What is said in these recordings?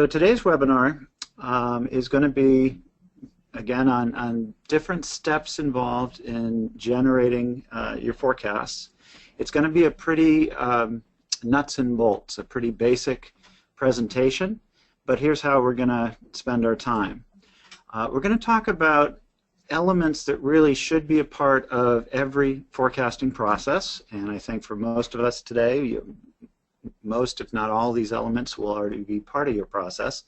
So today's webinar is going to be, again, on different steps involved in generating your forecasts. It's going to be a pretty nuts and bolts, a pretty basic presentation, but here's how we're going to spend our time. We're going to talk about elements that really should be a part of every forecasting process, and I think for most of us today, most if not all these elements will already be part of your process.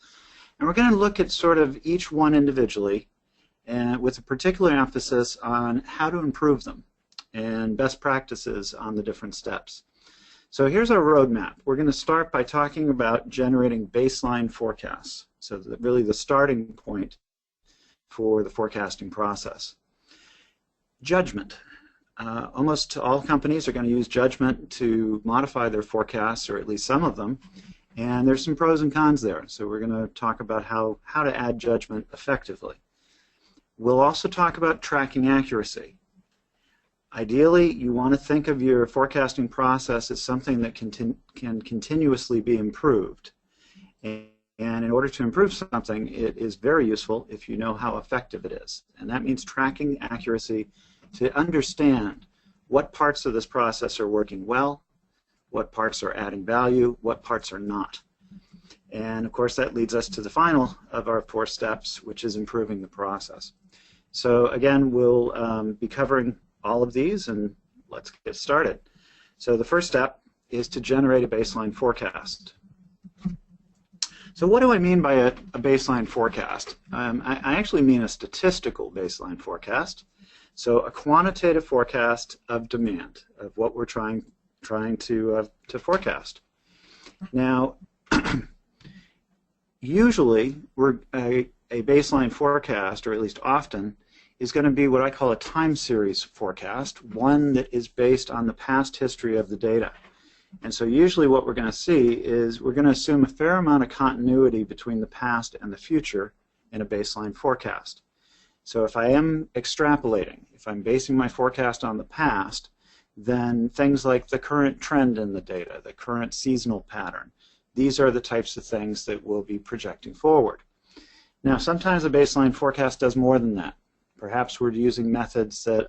And we're going to look at sort of each one individually and with a particular emphasis on how to improve them and best practices on the different steps. So here's our roadmap. We're going to start by talking about generating baseline forecasts, so that really the starting point for the forecasting process. Judgment. Almost all companies are going to use judgment to modify their forecasts, or at least some of them, and there's some pros and cons there. So we're going to talk about how to add judgment effectively. We'll also talk about tracking accuracy. Ideally, you want to think of your forecasting process as something that can continuously be improved. And in order to improve something, it is very useful if you know how effective it is. And that means tracking accuracy to understand what parts of this process are working well, what parts are adding value, what parts are not. And of course that leads us to the final of our 4 steps, which is improving the process. So again, we'll be covering all of these, and let's get started. So the first step is to generate a baseline forecast. So what do I mean by a baseline forecast? I actually mean a statistical baseline forecast. So a quantitative forecast of demand, of what we're trying to forecast. Now, usually a baseline forecast, or at least often, is going to be what I call a time series forecast, one that is based on the past history of the data. And so usually what we're going to see is we're going to assume a fair amount of continuity between the past and the future in a baseline forecast. So if I am extrapolating, if I'm basing my forecast on the past, then things like the current trend in the data, the current seasonal pattern, these are the types of things that we'll be projecting forward. Now, sometimes a baseline forecast does more than that. Perhaps we're using methods that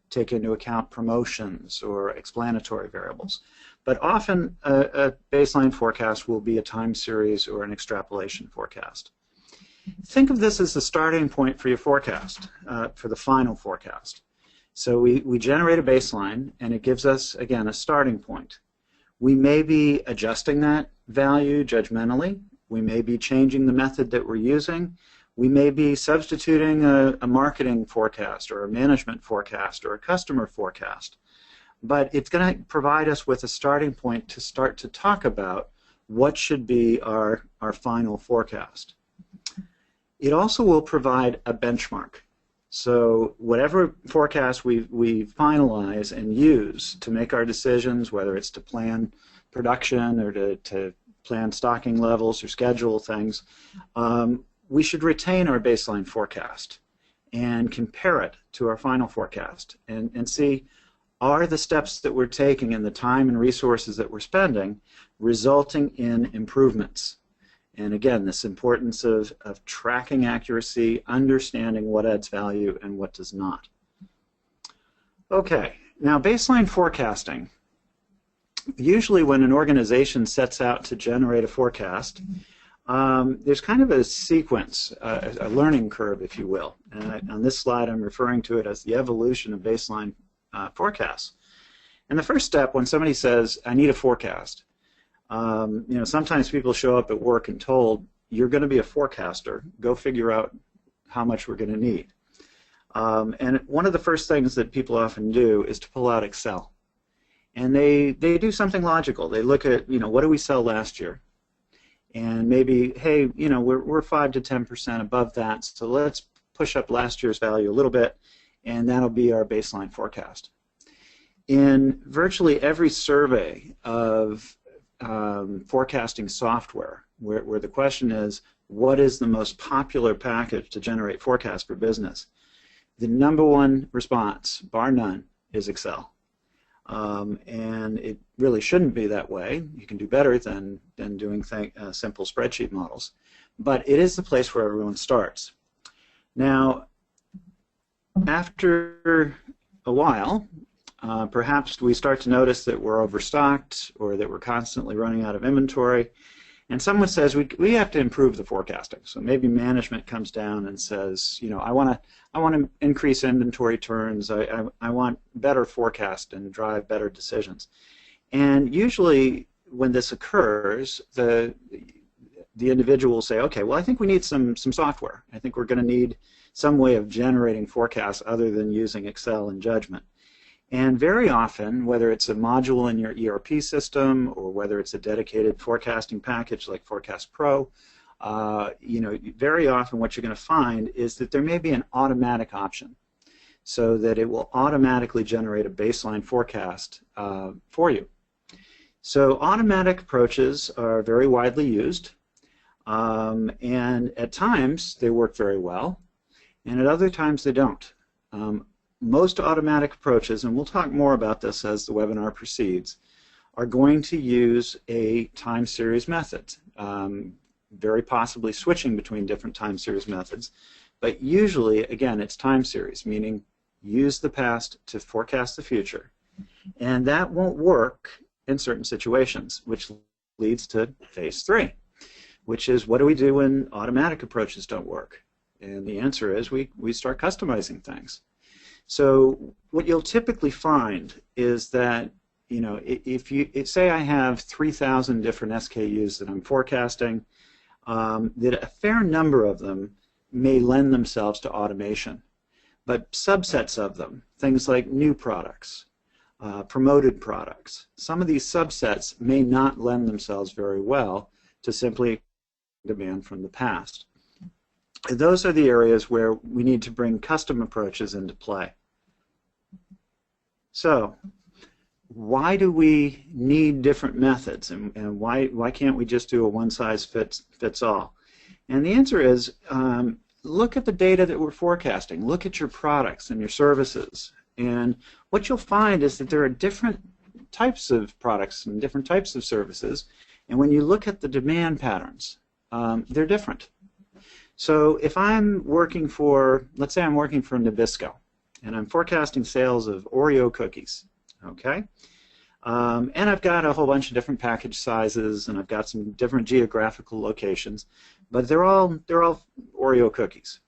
take into account promotions or explanatory variables. But often a baseline forecast will be a time series or an extrapolation forecast. Think of this as the starting point for your forecast, for the final forecast. So we generate a baseline, and it gives us, again, a starting point. We may be adjusting that value judgmentally. We may be changing the method that we're using. We may be substituting a marketing forecast or a management forecast or a customer forecast. But it's going to provide us with a starting point to start to talk about what should be our final forecast. It also will provide a benchmark. So whatever forecast we finalize and use to make our decisions, whether it's to plan production or to plan stocking levels or schedule things, we should retain our baseline forecast and compare it to our final forecast and see, are the steps that we're taking and the time and resources that we're spending resulting in improvements? And again, this importance of tracking accuracy, understanding what adds value and what does not. Okay, now baseline forecasting. Usually when an organization sets out to generate a forecast, there's kind of a sequence, a learning curve, if you will. And on this slide I'm referring to it as the evolution of baseline forecasts. And the first step, when somebody says, I need a forecast, sometimes people show up at work and told, you're going to be a forecaster, go figure out how much we're going to need. And one of the first things that people often do is to pull out Excel. And they do something logical. They look at, what did we sell last year? And maybe, hey, we're 5 to 10% above that, so let's push up last year's value a little bit, and that'll be our baseline forecast. In virtually every survey of forecasting software, where the question is, what is the most popular package to generate forecasts for business? The #1 response, bar none, is Excel. And it really shouldn't be that way. You can do better than doing simple spreadsheet models. But it is the place where everyone starts. Now, after a while, perhaps we start to notice that we're overstocked or that we're constantly running out of inventory. And someone says we have to improve the forecasting. So maybe management comes down and says, you know, I want to increase inventory turns. I want better forecast and drive better decisions. And usually when this occurs, the individual will say, okay, well, I think we need some software. I think we're going to need some way of generating forecasts other than using Excel and judgment. And very often, whether it's a module in your ERP system or whether it's a dedicated forecasting package like FiecasPRO, you know, very often what you're going to find is that there may be an automatic option so that it will automatically generate a baseline forecast for you. So automatic approaches are very widely used, and at times they work very well, and at other times they don't. Most automatic approaches, and we'll talk more about this as the webinar proceeds, are going to use a time series method, very possibly switching between different time series methods. But usually, again, it's time series, meaning use the past to forecast the future. And that won't work in certain situations, which leads to phase 3, which is what do we do when automatic approaches don't work? And the answer is we start customizing things. So what you'll typically find is that, you know, if say I have 3,000 different SKUs that I'm forecasting, that a fair number of them may lend themselves to automation. But subsets of them, things like new products, promoted products, some of these subsets may not lend themselves very well to simply demand from the past. Those are the areas where we need to bring custom approaches into play. So, why do we need different methods, and why can't we just do a one-size-fits-all? And the answer is, look at the data that we're forecasting. Look at your products and your services. And what you'll find is that there are different types of products and different types of services. And when you look at the demand patterns, they're different. So if I'm working for, let's say I'm working for Nabisco, and I'm forecasting sales of Oreo cookies, okay? And I've got a whole bunch of different package sizes, and I've got some different geographical locations, but they're all Oreo cookies.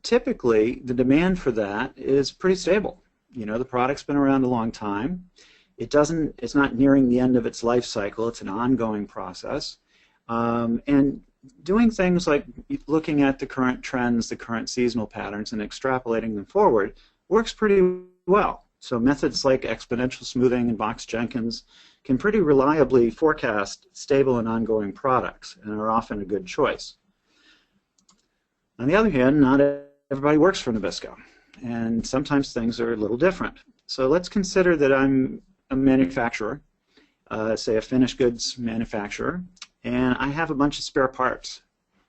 Typically, the demand for that is pretty stable. You know, the product's been around a long time. It's not nearing the end of its life cycle. It's an ongoing process. And doing things like looking at the current trends, the current seasonal patterns, and extrapolating them forward works pretty well. So methods like exponential smoothing and Box-Jenkins can pretty reliably forecast stable and ongoing products and are often a good choice. On the other hand, not everybody works for Nabisco, and sometimes things are a little different. So let's consider that I'm a manufacturer, say a finished goods manufacturer, and I have a bunch of spare parts,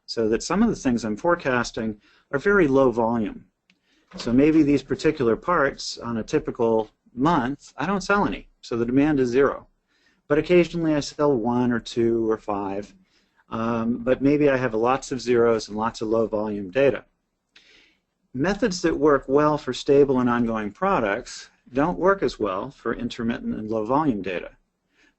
so that some of the things I'm forecasting are very low volume. So maybe these particular parts on a typical month, I don't sell any, so the demand is 0. But occasionally I sell 1 or 2 or 5, but maybe I have lots of zeros and lots of low volume data. Methods that work well for stable and ongoing products don't work as well for intermittent and low volume data.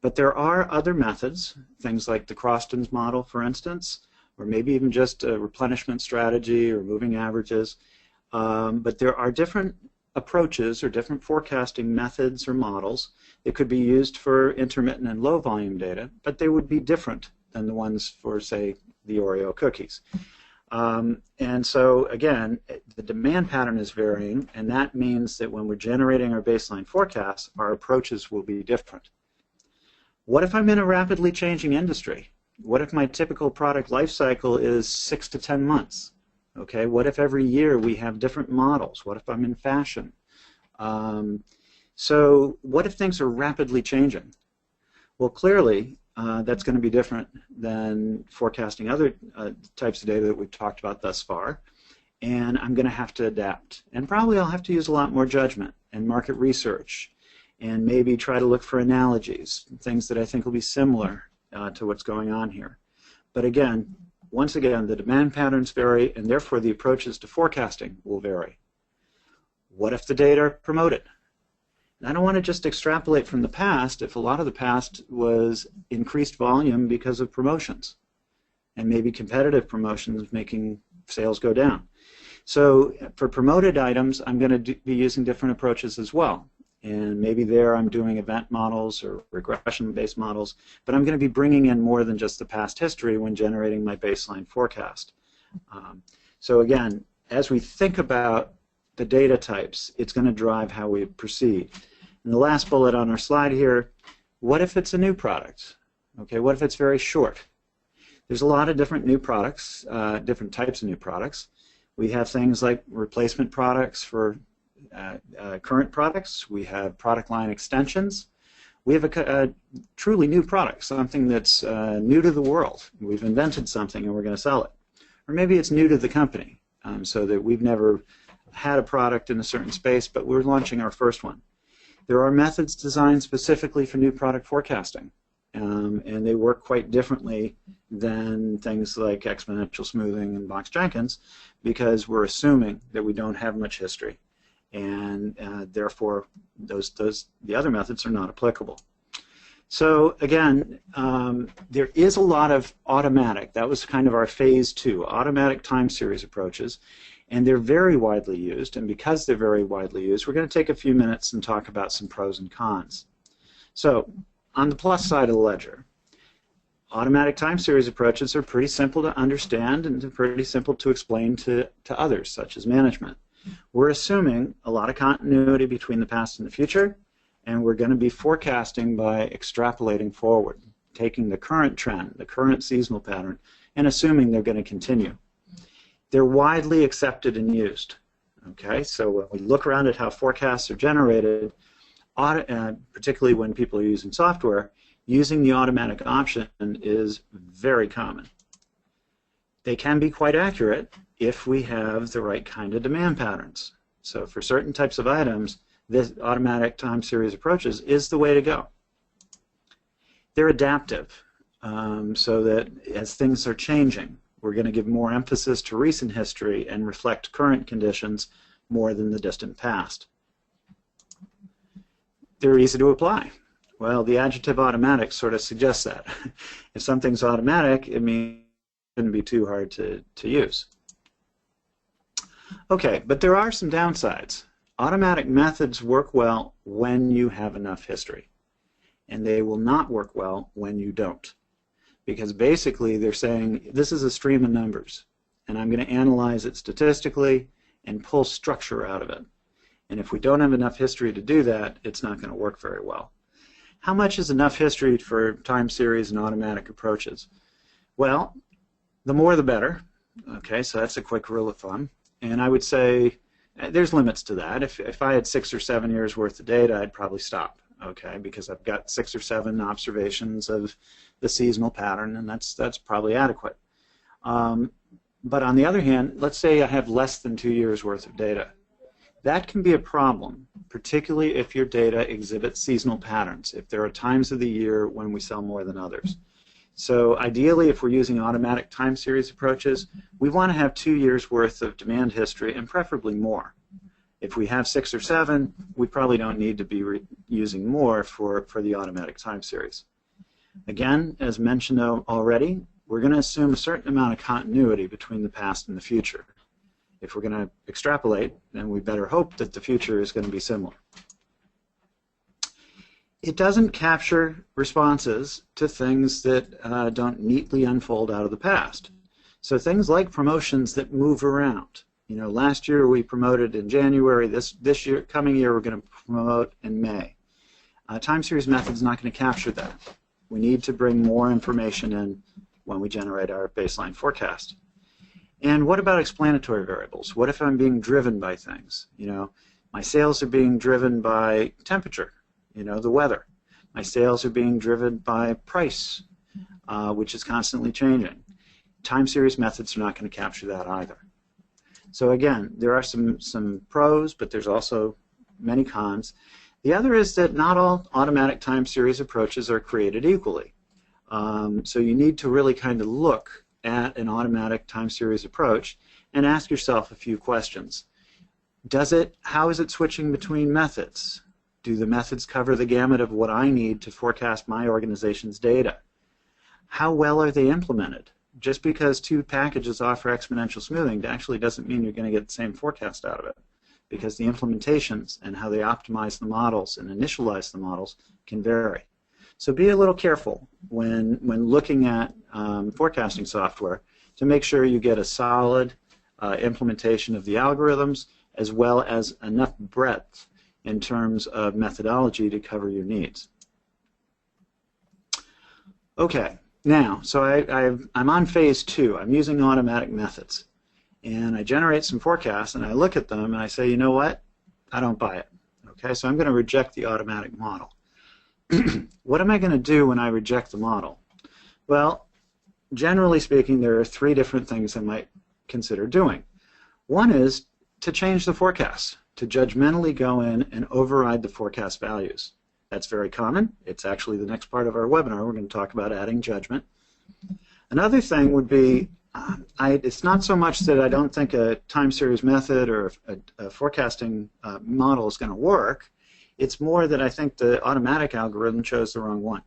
But there are other methods, things like the Croston's model, for instance, or maybe even just a replenishment strategy or moving averages. But there are different approaches or different forecasting methods or models that could be used for intermittent and low volume data, but they would be different than the ones for, say, the Oreo cookies. And so, again, the demand pattern is varying, and that means that when we're generating our baseline forecasts, our approaches will be different. What if I'm in a rapidly changing industry? What if my typical product life cycle is 6 to 10 months? Okay, what if every year we have different models? What if I'm in fashion? So what if things are rapidly changing? Well, clearly, that's going to be different than forecasting other types of data that we've talked about thus far, and I'm going to have to adapt. And probably I'll have to use a lot more judgment and market research and maybe try to look for analogies, things that I think will be similar to what's going on here. But again, once again, the demand patterns vary, and therefore the approaches to forecasting will vary. What if the data are promoted? And I don't want to just extrapolate from the past if a lot of the past was increased volume because of promotions, and maybe competitive promotions making sales go down. So for promoted items, I'm going to be using different approaches as well. And maybe there I'm doing event models or regression-based models, but I'm going to be bringing in more than just the past history when generating my baseline forecast. So again, as we think about the data types, it's going to drive how we proceed. And the last bullet on our slide here, what if it's a new product? Okay, what if it's very short? There's a lot of different new products, different types of new products. We have things like replacement products for current products. We have product line extensions. We have a truly new product, something that's new to the world. We've invented something and we're going to sell it. Or maybe it's new to the company, so that we've never had a product in a certain space, but we're launching our first one. There are methods designed specifically for new product forecasting, and they work quite differently than things like exponential smoothing and Box-Jenkins, because we're assuming that we don't have much history, and therefore the other methods are not applicable. So again, there is a lot of automatic. That was kind of our phase 2, automatic time series approaches, and they're very widely used, and because they're very widely used, we're going to take a few minutes and talk about some pros and cons. So on the plus side of the ledger, automatic time series approaches are pretty simple to understand and pretty simple to explain to others, such as management. We're assuming a lot of continuity between the past and the future, and we're going to be forecasting by extrapolating forward, taking the current trend, the current seasonal pattern, and assuming they're going to continue. They're widely accepted and used. Okay, so when we look around at how forecasts are generated, particularly when people are using software, using the automatic option is very common. They can be quite accurate if we have the right kind of demand patterns. So for certain types of items, this automatic time series approaches is the way to go. They're adaptive, so that as things are changing, we're going to give more emphasis to recent history and reflect current conditions more than the distant past. They're easy to apply. Well, the adjective automatic sort of suggests that. If something's automatic, it means it shouldn't be too hard to use. Okay, but there are some downsides. Automatic methods work well when you have enough history, and they will not work well when you don't. Because basically they're saying, this is a stream of numbers, and I'm going to analyze it statistically and pull structure out of it. And if we don't have enough history to do that, it's not going to work very well. How much is enough history for time series and automatic approaches? Well, the more the better. Okay, so that's a quick rule of thumb. And I would say there's limits to that. If I had 6 or 7 years worth of data, I'd probably stop. Okay, because I've got 6 or 7 observations of the seasonal pattern, and that's probably adequate. But on the other hand, let's say I have less than 2 years worth of data. That can be a problem, particularly if your data exhibits seasonal patterns, if there are times of the year when we sell more than others. So ideally, if we're using automatic time series approaches, we want to have 2 years worth of demand history, and preferably more. If we have 6 or 7, we probably don't need to be using more for the automatic time series. Again, as mentioned already, we're going to assume a certain amount of continuity between the past and the future. If we're going to extrapolate, then we better hope that the future is going to be similar. It doesn't capture responses to things that don't neatly unfold out of the past. So things like promotions that move around. You know, last year we promoted in January. This year, coming year, we're going to promote in May. Time series method is not going to capture that. We need to bring more information in when we generate our baseline forecast. And what about explanatory variables? What if I'm being driven by things? You know, my sales are being driven by temperature, you know, the weather. My sales are being driven by price, which is constantly changing. Time series methods are not going to capture that either. So again, there are some pros, but there's also many cons. The other is that not all automatic time series approaches are created equally. So you need to really kind of look at an automatic time series approach and ask yourself a few questions. How is it switching between methods? Do the methods cover the gamut of what I need to forecast my organization's data? How well are they implemented? Just because two packages offer exponential smoothing actually doesn't mean you're going to get the same forecast out of it, because the implementations and how they optimize the models and initialize the models can vary. So be a little careful when looking at forecasting software to make sure you get a solid implementation of the algorithms as well as enough breadth in terms of methodology to cover your needs. Okay, now, so I'm on phase 2. I'm using automatic methods. And I generate some forecasts, and I look at them, and I say, you know what? I don't buy it. Okay, so I'm going to reject the automatic model. What am I going to do when I reject the model? Well, generally speaking, there are 3 different things I might consider doing. One is to change the forecast, to judgmentally go in and override the forecast values. That's very common. It's actually the next part of our webinar. We're going to talk about adding judgment. Another thing would be, it's not so much that I don't think a time series method or a forecasting model is going to work. It's more that I think the automatic algorithm chose the wrong one.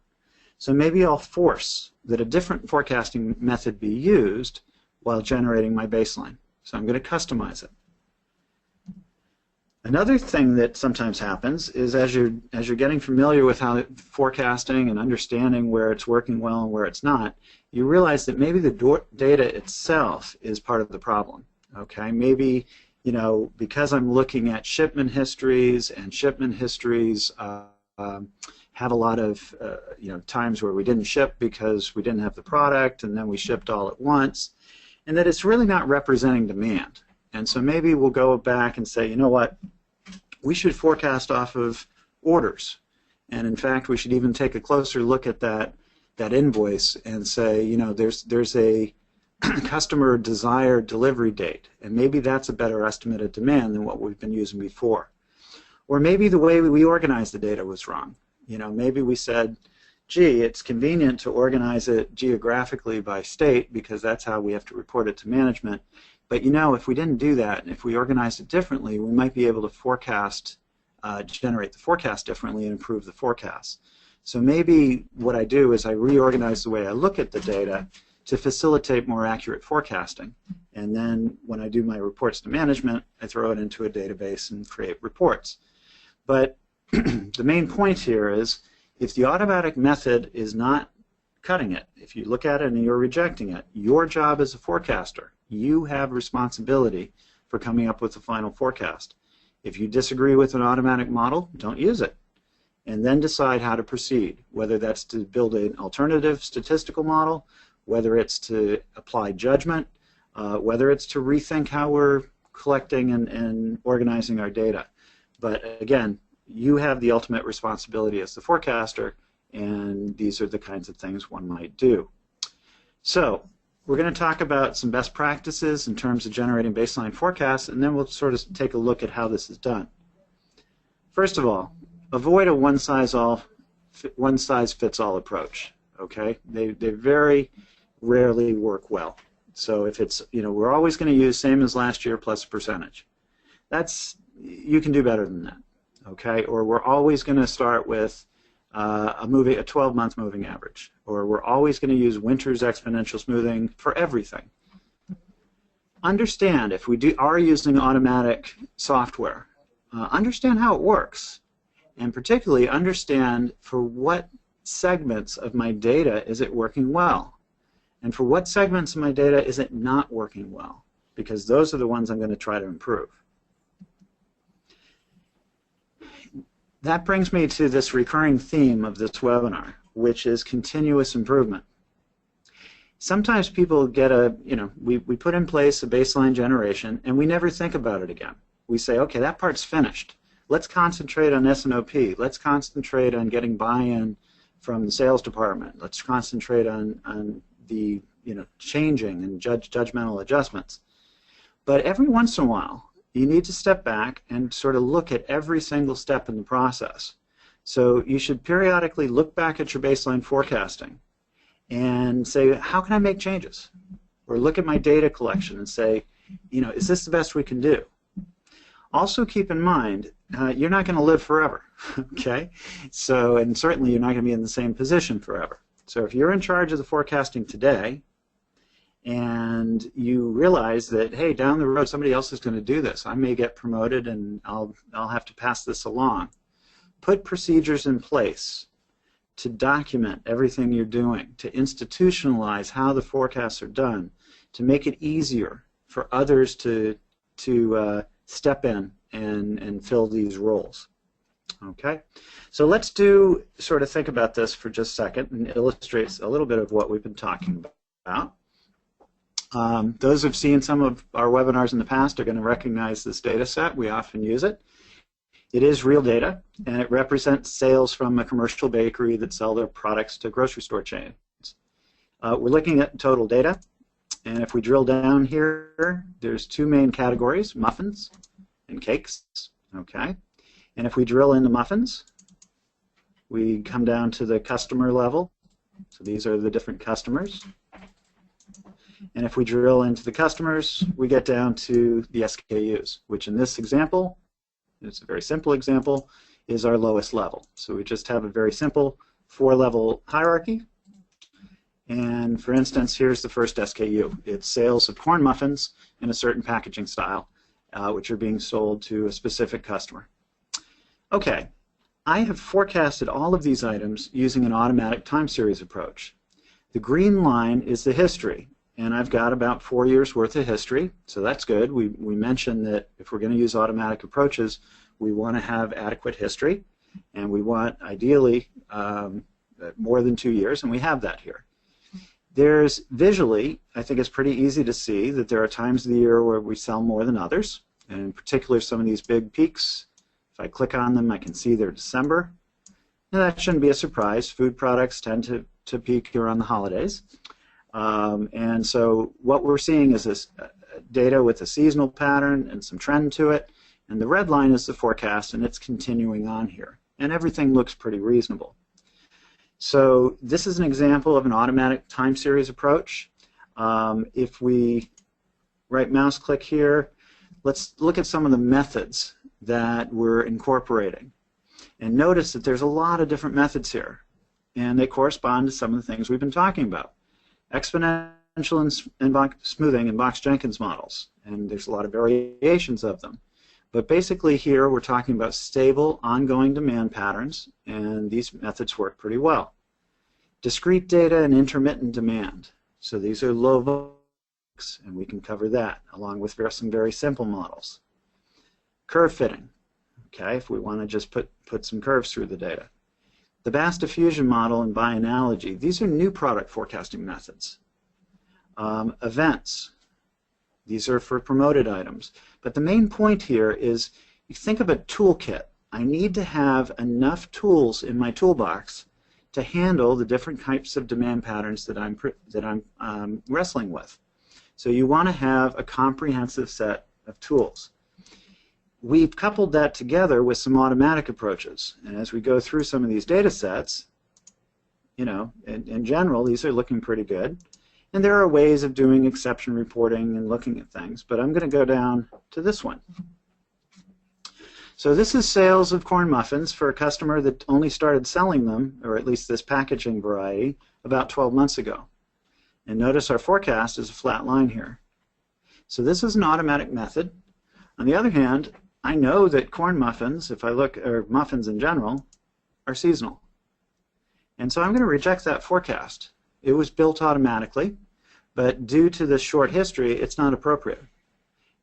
So maybe I'll force that a different forecasting method be used while generating my baseline. So I'm going to customize it. Another thing that sometimes happens is as you're getting familiar with how forecasting and understanding where it's working well and where it's not, you realize that maybe the data itself is part of the problem. Okay, maybe, you know, because I'm looking at shipment histories, and shipment histories have a lot of you know, times where we didn't ship because we didn't have the product, and then we shipped all at once, and that it's really not representing demand. And so maybe we'll go back and say, you know what, we should forecast off of orders. And in fact, we should even take a closer look at that invoice and say, you know, there's a customer desired delivery date, and maybe that's a better estimate of demand than what we've been using before. Or maybe the way we organized the data was wrong. You know, maybe we said, gee, it's convenient to organize it geographically by state because that's how we have to report it to management. But you know, if we didn't do that, and if we organized it differently, we might be able to forecast, generate the forecast differently and improve the forecast. So maybe what I do is I reorganize the way I look at the data to facilitate more accurate forecasting. And then when I do my reports to management, I throw it into a database and create reports. But the main point here is, if the automatic method is not cutting it, if you look at it and you're rejecting it, your job as a forecaster, you have responsibility for coming up with the final forecast. If you disagree with an automatic model, don't use it. And then decide how to proceed, whether that's to build an alternative statistical model, whether it's to apply judgment, whether it's to rethink how we're collecting and organizing our data. But again, you have the ultimate responsibility as the forecaster, and these are the kinds of things one might do. So we're going to talk about some best practices in terms of generating baseline forecasts, and then we'll sort of take a look at how this is done. First of all, avoid a one-size-fits-all approach. Okay, they very rarely work well. So if it's, you know, we're always going to use same as last year plus a percentage. You can do better than that. Okay, or we're always going to start with a 12-month moving average, or we're always going to use winter's exponential smoothing for everything. Understand, if we are using automatic software, understand how it works, and particularly understand for what segments of my data is it working well, and for what segments of my data is it not working well, because those are the ones I'm going to try to improve. That brings me to this recurring theme of this webinar, which is continuous improvement. Sometimes people get we put in place a baseline generation and we never think about it again. We say, okay, that part's finished. Let's concentrate on S&OP. Let's concentrate on getting buy-in from the sales department. Let's concentrate on the changing and judgmental adjustments. But every once in a while, you need to step back and sort of look at every single step in the process. So you should periodically look back at your baseline forecasting and say, how can I make changes? Or look at my data collection and say, is this the best we can do? Also keep in mind, you're not going to live forever, okay? So, and certainly you're not going to be in the same position forever. So if you're in charge of the forecasting today and you realize that, hey, down the road somebody else is going to do this, I may get promoted and I'll have to pass this along. Put procedures in place to document everything you're doing, to institutionalize how the forecasts are done, to make it easier for others to step in and fill these roles. Okay, so let's sort of think about this for just a second and illustrates a little bit of what we've been talking about. Those who've seen some of our webinars in the past are going to recognize this data set. We often use it. It is real data, and it represents sales from a commercial bakery that sell their products to grocery store chains. We're looking at total data, and if we drill down here, there's two main categories, muffins and cakes. Okay, and if we drill into muffins, we come down to the customer level. So these are the different customers. And if we drill into the customers, we get down to the SKUs, which in this example, it's a very simple example, is our lowest level. So we just have a very simple 4-level hierarchy. And for instance, here's the first SKU. It's sales of corn muffins in a certain packaging style, which are being sold to a specific customer. Okay, I have forecasted all of these items using an automatic time series approach. The green line is the history, and I've got about 4 years worth of history, so that's good. We mentioned that if we're going to use automatic approaches, we want to have adequate history, and we want ideally more than 2 years, and we have that here. There's visually, I think it's pretty easy to see that there are times of the year where we sell more than others, and in particular some of these big peaks. If I click on them, I can see they're December. And that shouldn't be a surprise. Food products tend to peak around the holidays. And so what we're seeing is this data with a seasonal pattern and some trend to it. And the red line is the forecast, and it's continuing on here. And everything looks pretty reasonable. So this is an example of an automatic time series approach. If we right mouse click here, let's look at some of the methods that we're incorporating. And notice that there's a lot of different methods here, and they correspond to some of the things we've been talking about. Exponential and smoothing and Box-Jenkins models, and there's a lot of variations of them. But basically here we're talking about stable, ongoing demand patterns, and these methods work pretty well. Discrete data and intermittent demand. So these are low volts, and we can cover that, along with some very simple models. Curve fitting, okay, if we want to just put some curves through the data. The Bass diffusion model and by analogy, these are new product forecasting methods. Events, these are for promoted items. But the main point here is, you think of a toolkit. I need to have enough tools in my toolbox to handle the different types of demand patterns that I'm wrestling with. So you want to have a comprehensive set of tools. We've coupled that together with some automatic approaches, and as we go through some of these data sets, in general, these are looking pretty good. And there are ways of doing exception reporting and looking at things, but I'm going to go down to this one. So this is sales of corn muffins for a customer that only started selling them, or at least this packaging variety, about 12 months ago. And notice our forecast is a flat line here. So this is an automatic method. On the other hand, I know that corn muffins, if I look, or muffins in general, are seasonal. And so I'm going to reject that forecast. It was built automatically, but due to the short history, it's not appropriate.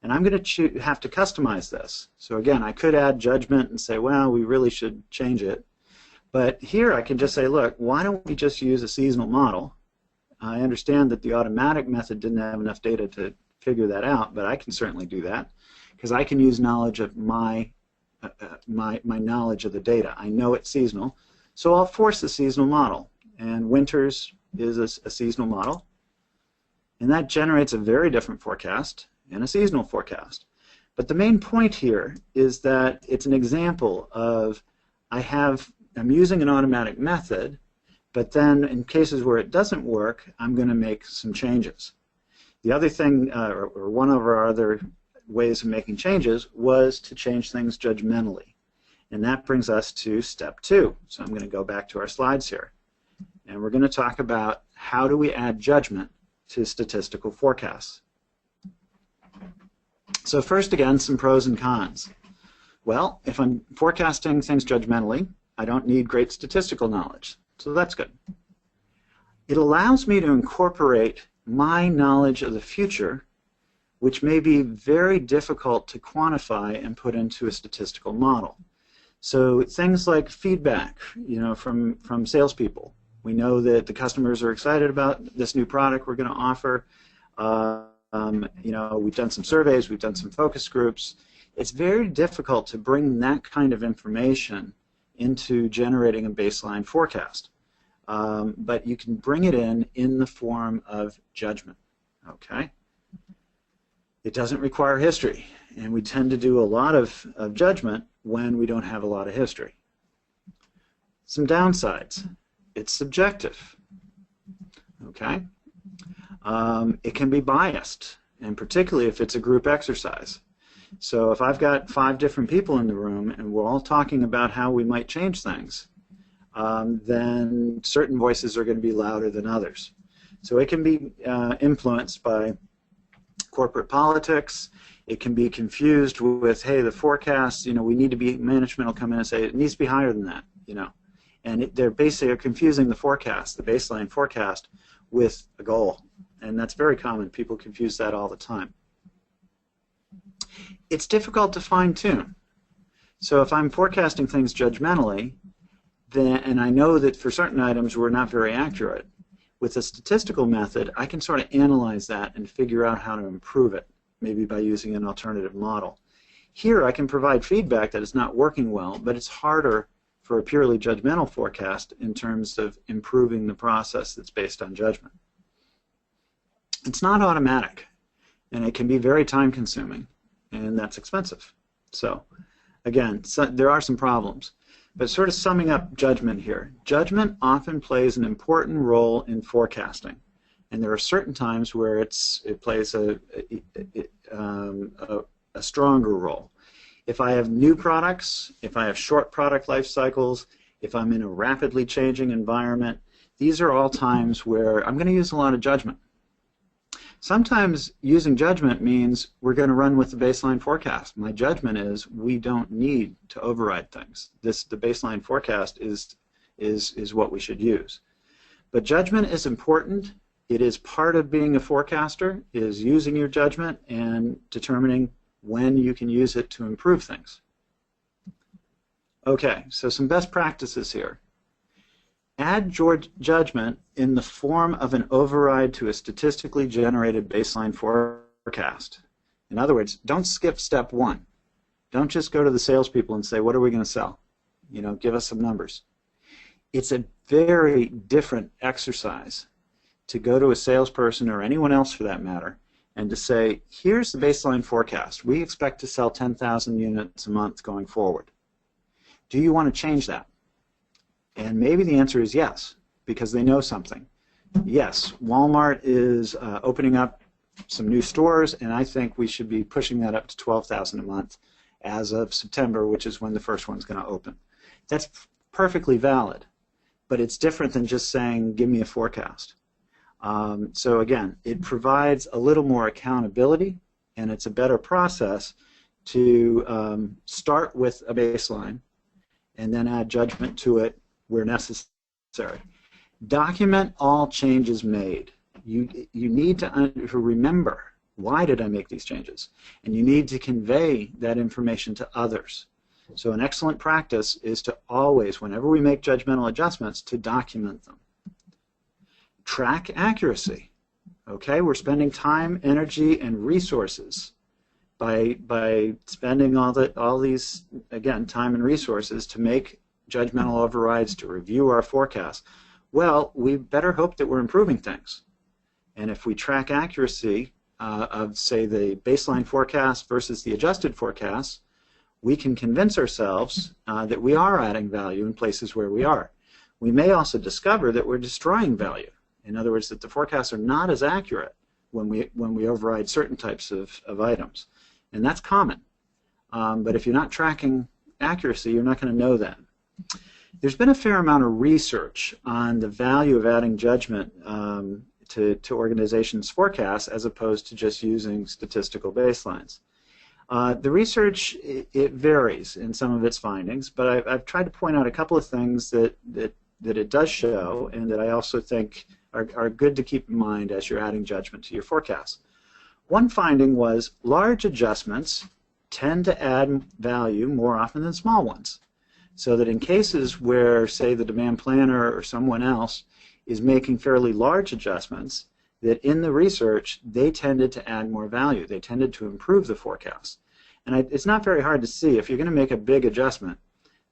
And I'm going to have to customize this. So again, I could add judgment and say, well, we really should change it. But here I can just say, look, why don't we just use a seasonal model? I understand that the automatic method didn't have enough data to figure that out, but I can certainly do that, because I can use knowledge of my knowledge of the data. I know it's seasonal, so I'll force a seasonal model. And winters is a seasonal model, and that generates a very different forecast and a seasonal forecast. But the main point here is that it's an example of I'm using an automatic method, but then in cases where it doesn't work, I'm going to make some changes. The other thing, or one of our other ways of making changes, was to change things judgmentally. And that brings us to step 2. So I'm going to go back to our slides here. And we're going to talk about how do we add judgment to statistical forecasts. So first, again, some pros and cons. Well, if I'm forecasting things judgmentally, I don't need great statistical knowledge. So that's good. It allows me to incorporate my knowledge of the future, which may be very difficult to quantify and put into a statistical model. So things like feedback, from salespeople. We know that the customers are excited about this new product we're going to offer. We've done some surveys, we've done some focus groups. It's very difficult to bring that kind of information into generating a baseline forecast. But you can bring it in the form of judgment. Okay? It doesn't require history, and we tend to do a lot of judgment when we don't have a lot of history. Some downsides. It's subjective. Okay? It can be biased, and particularly if it's a group exercise. So if I've got 5 different people in the room and we're all talking about how we might change things, then certain voices are going to be louder than others. So it can be influenced by corporate politics. It can be confused with, hey, the forecast, we need to be, management will come in and say it needs to be higher than that, And they're basically confusing the forecast, the baseline forecast, with a goal. And that's very common. People confuse that all the time. It's difficult to fine-tune. So if I'm forecasting things judgmentally, and I know that for certain items we're not very accurate, with a statistical method, I can sort of analyze that and figure out how to improve it, maybe by using an alternative model. Here I can provide feedback that it's not working well, but it's harder for a purely judgmental forecast in terms of improving the process that's based on judgment. It's not automatic, and it can be very time-consuming, and that's expensive. So, again, there are some problems. But sort of summing up judgment here, judgment often plays an important role in forecasting, and there are certain times where it plays a stronger role. If I have new products, if I have short product life cycles, if I'm in a rapidly changing environment, these are all times where I'm going to use a lot of judgment. Sometimes using judgment means we're going to run with the baseline forecast. My judgment is we don't need to override things. The baseline forecast is what we should use. But judgment is important. It is part of being a forecaster, is using your judgment and determining when you can use it to improve things. Okay, so some best practices here. Add judgment in the form of an override to a statistically generated baseline forecast. In other words, don't skip step 1. Don't just go to the salespeople and say, what are we going to sell? Give us some numbers. It's a very different exercise to go to a salesperson or anyone else for that matter and to say, here's the baseline forecast. We expect to sell 10,000 units a month going forward. Do you want to change that? And maybe the answer is yes, because they know something. Yes, Walmart is opening up some new stores, and I think we should be pushing that up to 12,000 a month as of September, which is when the first one's going to open. That's perfectly valid, but it's different than just saying, give me a forecast. So again, it provides a little more accountability, and it's a better process to start with a baseline and then add judgment to it where necessary. Document all changes made. You need to remember, why did I make these changes? And you need to convey that information to others. So an excellent practice is to always, whenever we make judgmental adjustments, to document them. Track accuracy. Okay, we're spending time, energy, and resources by spending all these, again, time and resources to make judgmental overrides, to review our forecast. Well, we better hope that we're improving things. And if we track accuracy, of, say, the baseline forecast versus the adjusted forecast, we can convince ourselves that we are adding value in places where we are. We may also discover that we're destroying value. In other words, that the forecasts are not as accurate when we override certain types of items. And that's common. But if you're not tracking accuracy, you're not going to know that. There's been a fair amount of research on the value of adding judgment to organizations' forecasts as opposed to just using statistical baselines. The research, it varies in some of its findings, but I've tried to point out a couple of things that it does show and that I also think are good to keep in mind as you're adding judgment to your forecast. One finding was large adjustments tend to add value more often than small ones. So that in cases where, say, the demand planner or someone else is making fairly large adjustments, that in the research they tended to add more value. They tended to improve the forecast. And it's not very hard to see. If you're going to make a big adjustment,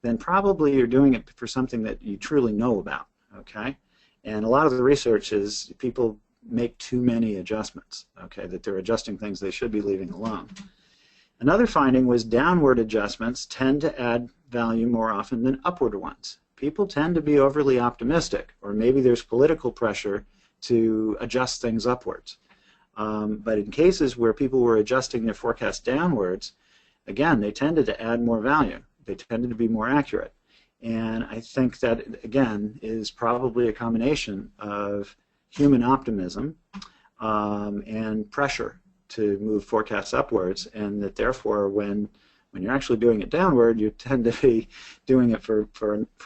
then probably you're doing it for something that you truly know about, okay? And a lot of the research is people make too many adjustments, okay, that they're adjusting things they should be leaving alone. Another finding was downward adjustments tend to add value more often than upward ones. People tend to be overly optimistic, or maybe there's political pressure to adjust things upwards. But in cases where people were adjusting their forecast downwards, again, they tended to add more value. They tended to be more accurate. And I think that, again, is probably a combination of human optimism and pressure to move forecasts upwards, and that therefore when you're actually doing it downward, you tend to be doing it for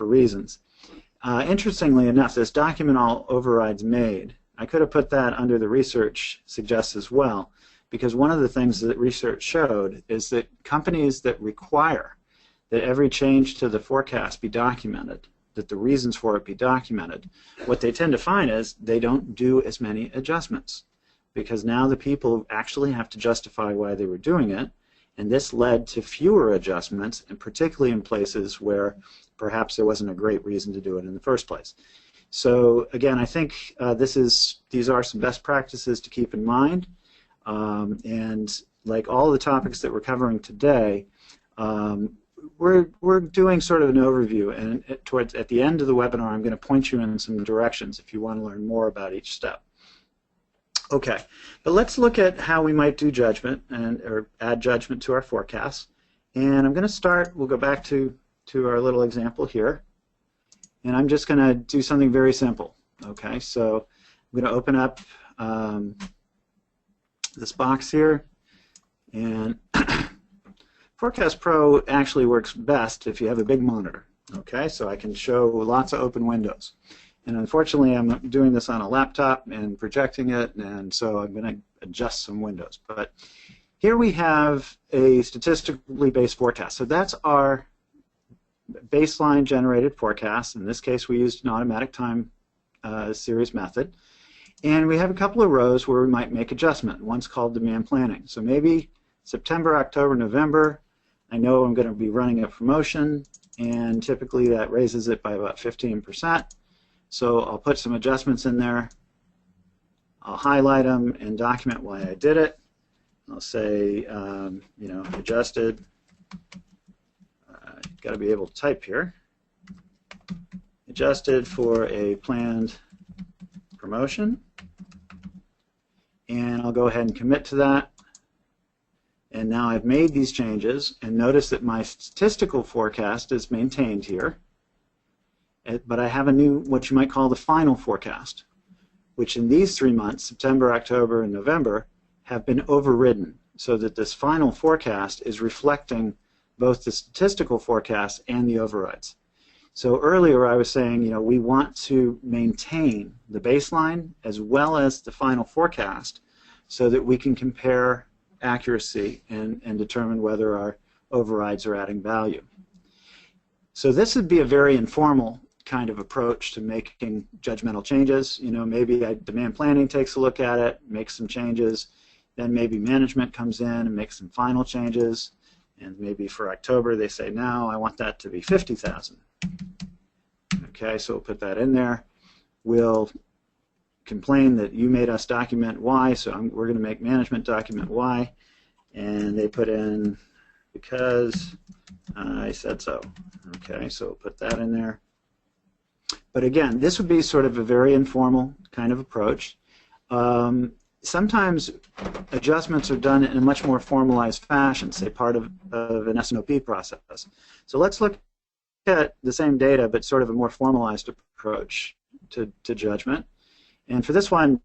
reasons. Interestingly enough, this document all overrides made. I could have put that under the research suggests as well, because one of the things that research showed is that companies that require that every change to the forecast be documented, that the reasons for it be documented, what they tend to find is they don't do as many adjustments, because now the people actually have to justify why they were doing it, and this led to fewer adjustments, and particularly in places where perhaps there wasn't a great reason to do it in the first place. So again, I think these are some best practices to keep in mind, and like all the topics that we're covering today, we're doing sort of an overview, and at the end of the webinar I'm going to point you in some directions if you want to learn more about each step. Okay, but let's look at how we might do judgment or add judgment to our forecasts. And I'm going to start, we'll go back to our little example here. And I'm just going to do something very simple. Okay, so I'm going to open up this box here. And FiecasPRO actually works best if you have a big monitor. Okay, so I can show lots of open windows. And unfortunately, I'm doing this on a laptop and projecting it, and so I'm going to adjust some windows. But here we have a statistically based forecast. So that's our baseline generated forecast. In this case, we used an automatic time series method. And we have a couple of rows where we might make adjustment. One's called demand planning. So maybe September, October, November, I know I'm going to be running a promotion, and typically that raises it by about 15%. So I'll put some adjustments in there. I'll highlight them and document why I did it. I'll say, you know, adjusted. Got to be able to type here. Adjusted for a planned promotion. And I'll go ahead and commit to that. And now I've made these changes, and notice that my statistical forecast is maintained here. But I have a new, what you might call the final forecast, which in these 3 months, September, October, and November, have been overridden, so that this final forecast is reflecting both the statistical forecast and the overrides. So earlier I was saying, you know, we want to maintain the baseline as well as the final forecast so that we can compare accuracy and determine whether our overrides are adding value. So this would be a very informal kind of approach to making judgmental changes. You know, maybe demand planning takes a look at it, makes some changes, then maybe management comes in and makes some final changes, and maybe for October they say, now I want that to be 50,000. Okay, so we'll put that in there. We'll complain that you made us document Y, so we're going to make management document Y, and they put in because I said so. Okay, so we'll put that in there. But again, this would be sort of a very informal kind of approach. Sometimes adjustments are done in a much more formalized fashion, say part of an S&OP process. So let's look at the same data, but sort of a more formalized approach to judgment. And for this one,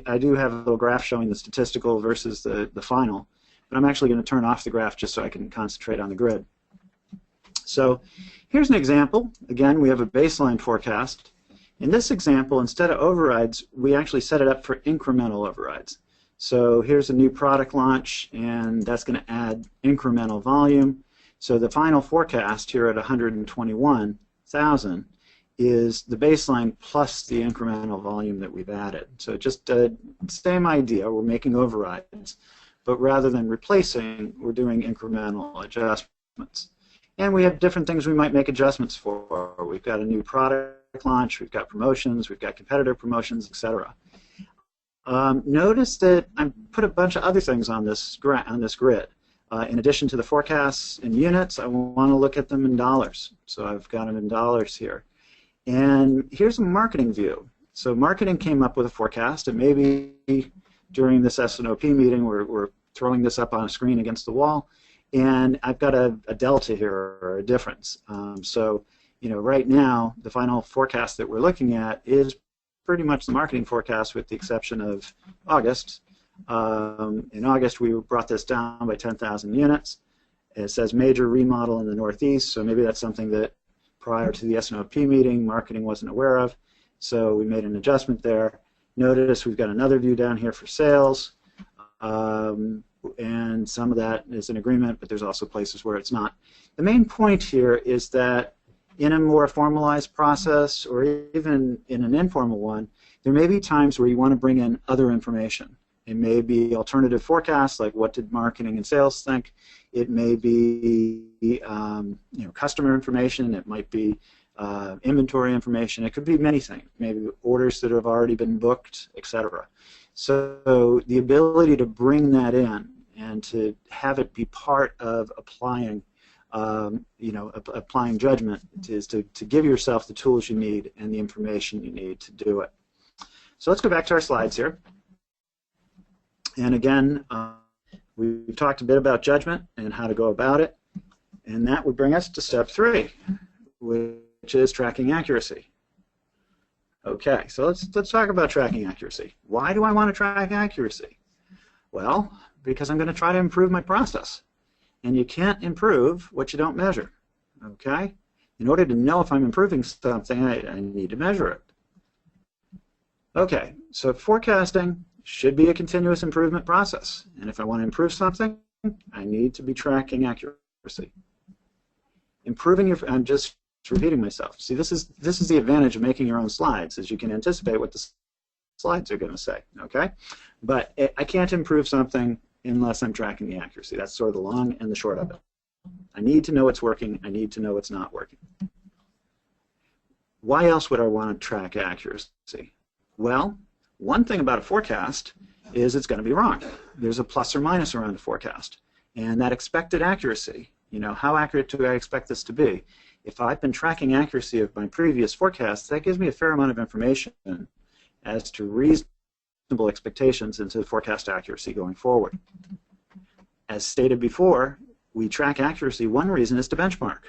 I do have a little graph showing the statistical versus the final, but I'm actually going to turn off the graph just so I can concentrate on the grid. So here's an example. Again, we have a baseline forecast. In this example, instead of overrides, we actually set it up for incremental overrides. So here's a new product launch, and that's going to add incremental volume. So the final forecast here at 121,000 is the baseline plus the incremental volume that we've added. So just same idea, we're making overrides, but rather than replacing, we're doing incremental adjustments. And we have different things we might make adjustments for. We've got a new product launch, we've got promotions, we've got competitor promotions, etc. Notice that I put a bunch of other things on this grid. In addition to the forecasts in units, I want to look at them in dollars. So I've got them in dollars here. And here's a marketing view. So marketing came up with a forecast, and maybe during this S&OP meeting we're throwing this up on a screen against the wall, and I've got a delta here, or a difference. So right now the final forecast that we're looking at is pretty much the marketing forecast with the exception of August. In August we brought this down by 10,000 units. It says major remodel in the Northeast, so maybe that's something that prior to the S&OP meeting marketing wasn't aware of, so we made an adjustment there. Notice we've got another view down here for sales, and some of that is an agreement, but there's also places where it's not. The main point here is that in a more formalized process, or even in an informal one, there may be times where you want to bring in other information. It may be alternative forecasts, like what did marketing and sales think. It may be customer information. It might be inventory information. It could be many things, maybe orders that have already been booked, etc. So the ability to bring that in and to have it be part of applying, applying judgment is to give yourself the tools you need and the information you need to do it. So let's go back to our slides here. And again, we've talked a bit about judgment and how to go about it, and that would bring us to step 3, which is tracking accuracy. Okay, so let's talk about tracking accuracy. Why do I want to track accuracy? Well, because I'm going to try to improve my process, and you can't improve what you don't measure. Okay, in order to know if I'm improving something, I need to measure it. Okay, so forecasting should be a continuous improvement process, and if I want to improve something, I need to be tracking accuracy. I'm just repeating myself. See, this is the advantage of making your own slides, is you can anticipate what the slides are going to say. Okay, but I can't improve something unless I'm tracking the accuracy. That's sort of the long and the short of it. I need to know what's working. I need to know what's not working. Why else would I want to track accuracy? Well, one thing about a forecast is it's going to be wrong. There's a plus or minus around the forecast. And that expected accuracy, how accurate do I expect this to be? If I've been tracking accuracy of my previous forecasts, that gives me a fair amount of information as to reasonable expectations into the forecast accuracy going forward. As stated before, we track accuracy. One reason is to benchmark.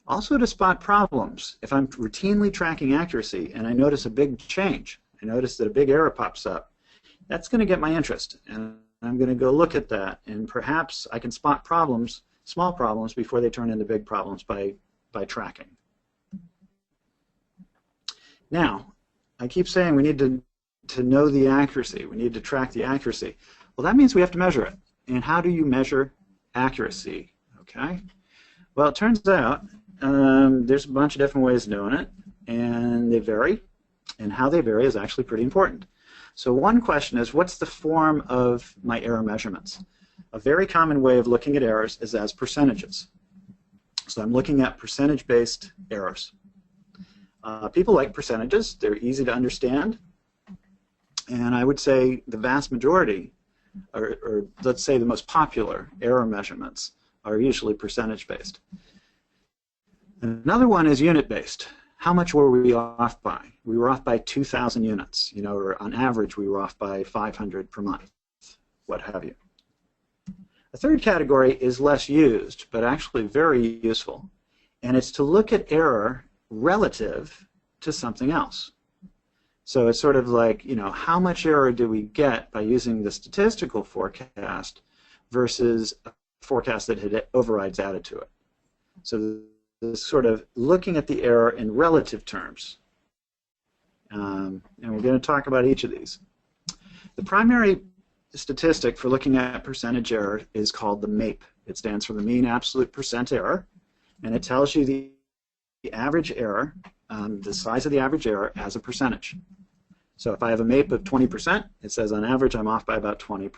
Also to spot problems. If I'm routinely tracking accuracy and I notice a big change, I notice that a big error pops up, that's going to get my interest, and I'm going to go look at that, and perhaps I can spot problems, small problems, before they turn into big problems by tracking. Now, I keep saying we need to know the accuracy. We need to track the accuracy. Well, that means we have to measure it. And how do you measure accuracy? Okay. Well, it turns out there's a bunch of different ways of doing it, and they vary, and how they vary is actually pretty important. So one question is, what's the form of my error measurements? A very common way of looking at errors is as percentages. So I'm looking at percentage-based errors. People like percentages. They're easy to understand. And I would say the vast majority, or let's say the most popular error measurements, are usually percentage-based. Another one is unit-based. How much were we off by? We were off by 2,000 units, or on average we were off by 500 per month, what have you. A third category is less used, but actually very useful, and it's to look at error relative to something else. So it's sort of like, how much error do we get by using the statistical forecast versus a forecast that had overrides added to it. So this sort of looking at the error in relative terms. And we're going to talk about each of these. The primary statistic for looking at percentage error is called the MAPE. It stands for the mean absolute percent error, and it tells you the average error, the size of the average error as a percentage. So if I have a MAPE of 20%, it says on average I'm off by about 20%.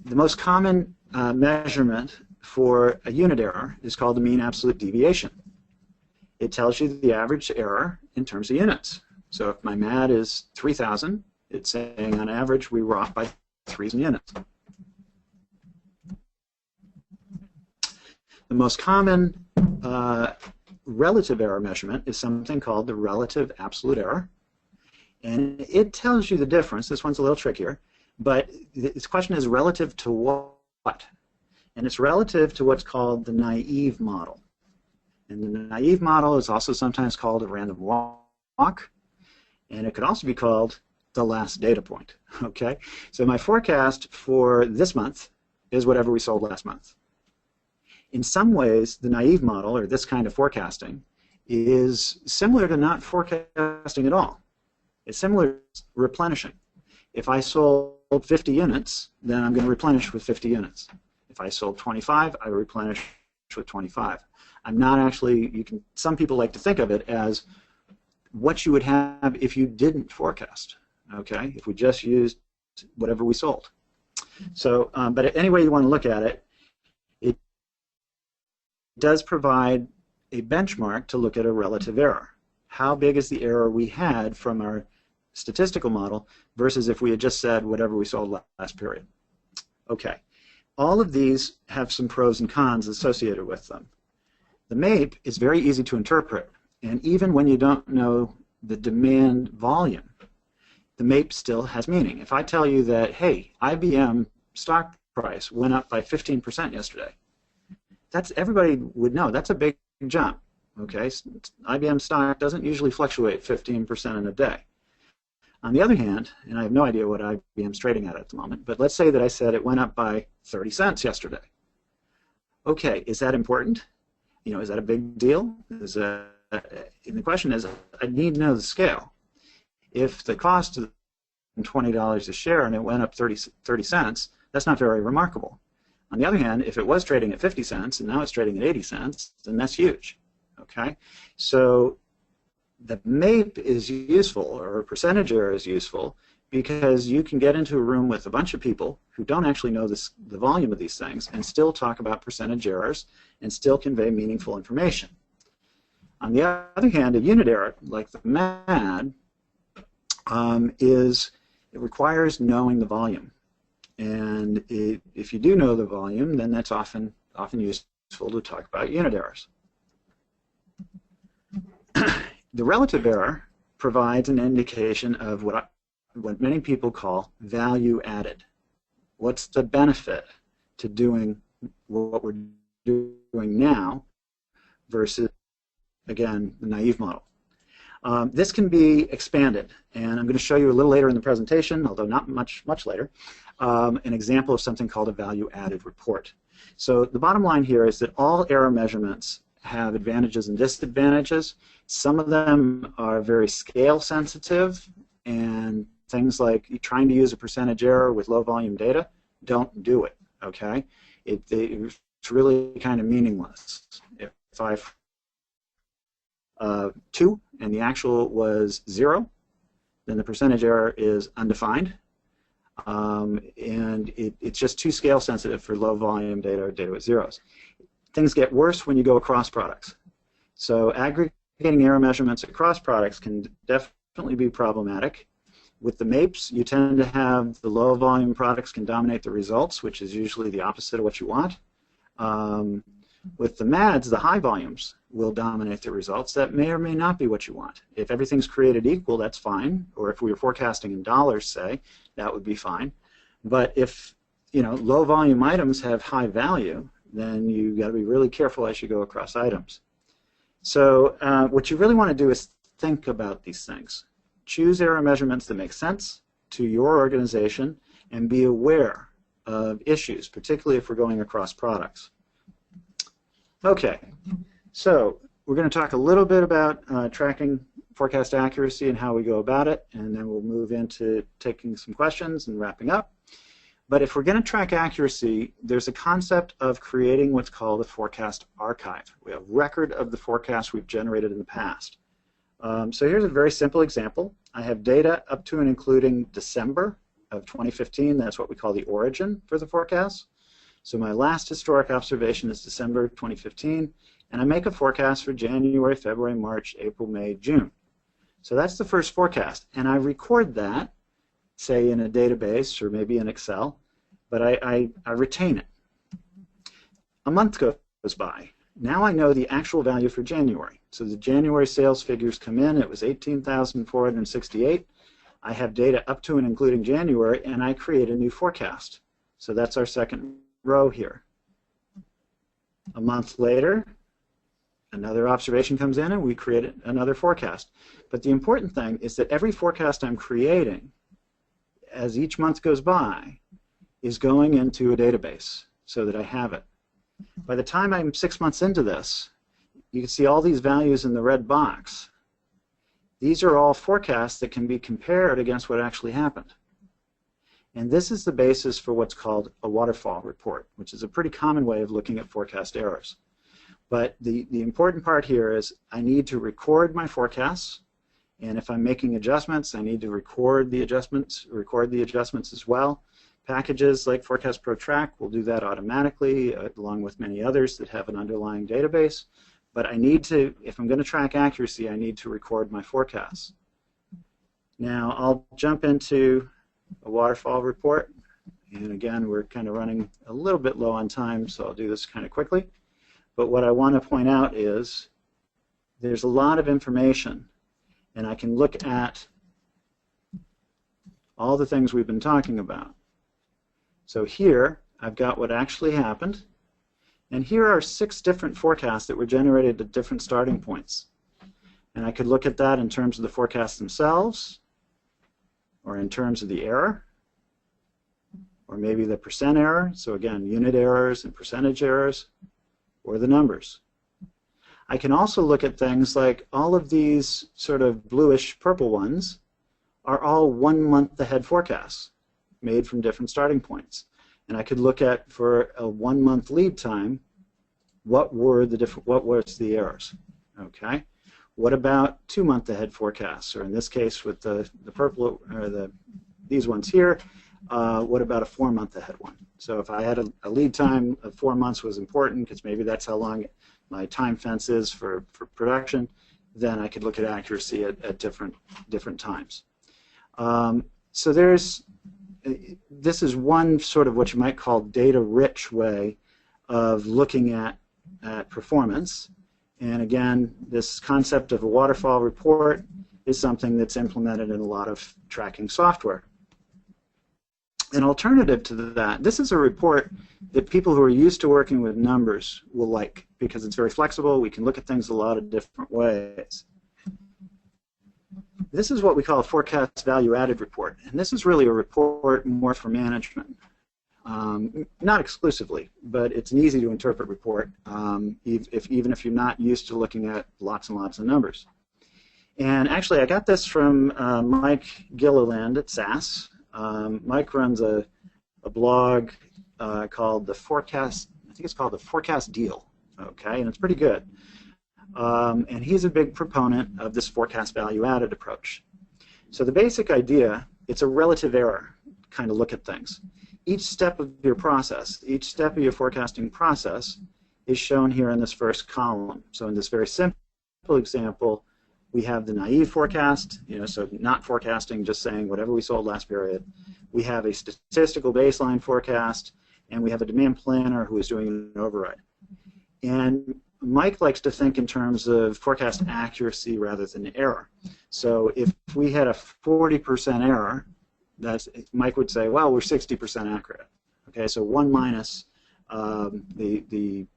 The most common measurement for a unit error is called the mean absolute deviation. It tells you the average error in terms of units. So if my MAD is 3,000, it's saying on average we were off by 3,000 units. The most common relative error measurement is something called the relative absolute error. And it tells you the difference. This one's a little trickier. But this question is relative to what? And it's relative to what's called the naive model. And the naive model is also sometimes called a random walk. And it could also be called the last data point. Okay? So my forecast for this month is whatever we sold last month. In some ways, the naive model, or this kind of forecasting, is similar to not forecasting at all. It's similar to replenishing. If I sold 50 units, then I'm going to replenish with 50 units. If I sold 25, I replenish with 25. I'm not actually, some people like to think of it as what you would have if you didn't forecast, okay? If we just used whatever we sold. So, but any way you want to look at it, it does provide a benchmark to look at a relative error. How big is the error we had from our statistical model versus if we had just said whatever we sold last period. Okay, all of these have some pros and cons associated with them. The MAPE is very easy to interpret, and even when you don't know the demand volume, the MAPE still has meaning. If I tell you that, hey, IBM stock price went up by 15% yesterday, everybody would know that's a big jump. Okay, IBM stock doesn't usually fluctuate 15% in a day. On the other hand, and I have no idea what IBM's trading at the moment, but let's say that I said it went up by 30 cents yesterday. Okay, is that important? Is that a big deal? And the question is, I need to know the scale. If the cost is $20 a share and it went up 30 cents, that's not very remarkable. On the other hand, if it was trading at 50 cents and now it's trading at 80 cents, then that's huge. Okay, so the MAPE is useful, or percentage error is useful, because you can get into a room with a bunch of people who don't actually know the volume of these things and still talk about percentage errors and still convey meaningful information. On the other hand, a unit error, like the MAD, it requires knowing the volume. And if you do know the volume, then that's often useful to talk about unit errors. The relative error provides an indication of what many people call value added. What's the benefit to doing what we're doing now versus, again, the naive model? This can be expanded, and I'm going to show you a little later in the presentation, although not much later, an example of something called a value added report. So the bottom line here is that all error measurements have advantages and disadvantages. Some of them are very scale sensitive, and things like trying to use a percentage error with low volume data, don't do it, okay? It's really kind of meaningless. If I 2 and the actual was 0, then the percentage error is undefined, and it's just too scale sensitive for low volume data or data with zeros. Things get worse when you go across products. So aggregating error measurements across products can definitely be problematic. With the MAPEs, you tend to have the low volume products can dominate the results, which is usually the opposite of what you want. With the MADs, the high volumes will dominate the results. That may or may not be what you want. If everything's created equal, that's fine. Or if we were forecasting in dollars, say, that would be fine. But if low volume items have high value, then you've got to be really careful as you go across items. So what you really want to do is think about these things. Choose error measurements that make sense to your organization and be aware of issues, particularly if we're going across products. Okay, so we're going to talk a little bit about tracking forecast accuracy and how we go about it, and then we'll move into taking some questions and wrapping up. But if we're going to track accuracy, there's a concept of creating what's called a forecast archive. We have record of the forecast we've generated in the past. So here's a very simple example. I have data up to and including December of 2015. That's what we call the origin for the forecast. So my last historic observation is December 2015, and I make a forecast for January, February, March, April, May, June. So that's the first forecast, and I record that, say in a database or maybe in Excel, but I retain it. A month goes by. Now I know the actual value for January. So the January sales figures come in. It was 18,468. I have data up to and including January, and I create a new forecast. So that's our second row here. A month later, another observation comes in, and we create another forecast. But the important thing is that every forecast I'm creating, as each month goes by, is going into a database so that I have it. By the time I'm 6 months into this, you can see all these values in the red box. These are all forecasts that can be compared against what actually happened. And this is the basis for what's called a waterfall report, which is a pretty common way of looking at forecast errors. But the important part here is I need to record my forecasts, and if I'm making adjustments, I need to record the adjustments as well. Packages like FiecasPRO Track will do that automatically, along with many others that have an underlying database. But I need to, if I'm going to track accuracy, I need to record my forecasts. Now I'll jump into a waterfall report. And again, we're kind of running a little bit low on time, so I'll do this kind of quickly. But what I want to point out is there's a lot of information, and I can look at all the things we've been talking about. So here, I've got what actually happened, and here are 6 different forecasts that were generated at different starting points. And I could look at that in terms of the forecasts themselves, or in terms of the error, or maybe the percent error, so again, unit errors and percentage errors, or the numbers. I can also look at things like all of these sort of bluish purple ones are all 1 month ahead forecasts made from different starting points. And I could look at, for a 1 month lead time, what was the errors? Okay. What about 2 month ahead forecasts, or in this case with the purple, or these ones here, what about a 4 month ahead one? So if I had a lead time of 4 months was important, because maybe that's how long my time fence is for production, then I could look at accuracy at different times. So this is one sort of what you might call data-rich way of looking at performance. And again, this concept of a waterfall report is something that's implemented in a lot of tracking software. An alternative to that, this is a report that people who are used to working with numbers will like, because it's very flexible. We can look at things a lot of different ways. This is what we call a forecast value-added report, and this is really a report more for management. Not exclusively, but it's an easy-to-interpret report, even if you're not used to looking at lots and lots of numbers. And actually, I got this from Mike Gilliland at SAS. Mike runs a blog called the Forecast, I think it's called the Forecast Deal, okay, and it's pretty good. And he's a big proponent of this forecast value-added approach. So the basic idea, it's a relative error kind of look at things. Each step of your process, each step of your forecasting process is shown here in this first column. So in this very simple example, we have the naive forecast, so not forecasting, just saying whatever we sold last period. We have a statistical baseline forecast, and we have a demand planner who is doing an override. And Mike likes to think in terms of forecast accuracy rather than error. So if we had a 40% error, Mike would say, well, we're 60% accurate. Okay, so 1 minus the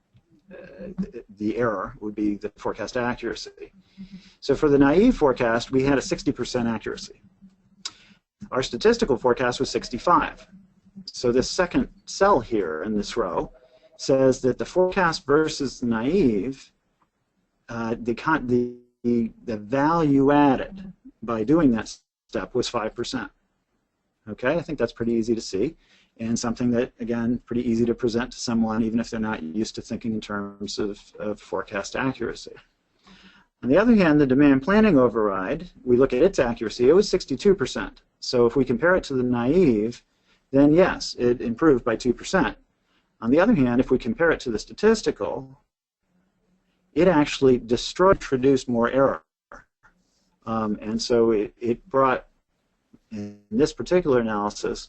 error would be the forecast accuracy. So for the naive forecast, we had a 60% accuracy. Our statistical forecast was 65. So this second cell here in this row says that the forecast versus the naive, the value added by doing that step was 5%. Okay, I think that's pretty easy to see, and something that, again, pretty easy to present to someone even if they're not used to thinking in terms of forecast accuracy. On the other hand, the demand planning override, we look at its accuracy, it was 62%. So if we compare it to the naive, then yes, it improved by 2%. On the other hand, if we compare it to the statistical, it actually produced more error. And so it brought, in this particular analysis,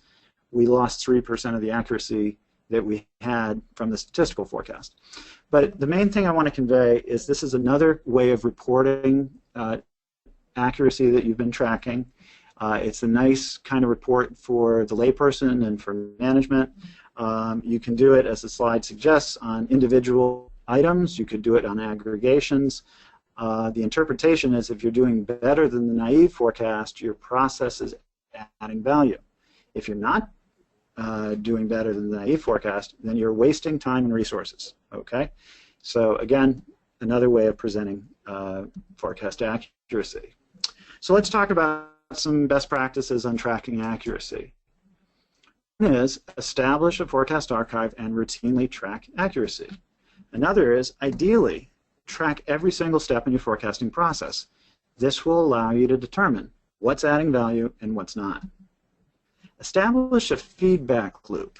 we lost 3% of the accuracy that we had from the statistical forecast. But the main thing I want to convey is this is another way of reporting accuracy that you've been tracking. It's a nice kind of report for the layperson and for management. You can do it, as the slide suggests, on individual items. You could do it on aggregations. The interpretation is if you're doing better than the naive forecast, your process is adding value. If you're not doing better than the naive forecast, then you're wasting time and resources. Okay? So again, another way of presenting forecast accuracy. So let's talk about some best practices on tracking accuracy. One is establish a forecast archive and routinely track accuracy. Another is ideally track every single step in your forecasting process. This will allow you to determine what's adding value and what's not. Establish a feedback loop.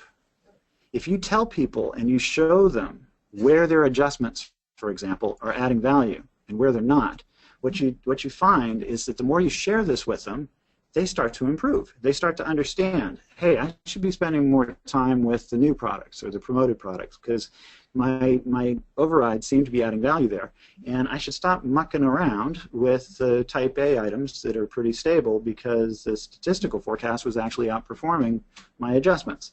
If you tell people and you show them where their adjustments, for example, are adding value and where they're not, what you find is that the more you share this with them, they start to improve. They start to understand, hey, I should be spending more time with the new products or the promoted products because my overrides seem to be adding value there. And I should stop mucking around with the type A items that are pretty stable because the statistical forecast was actually outperforming my adjustments.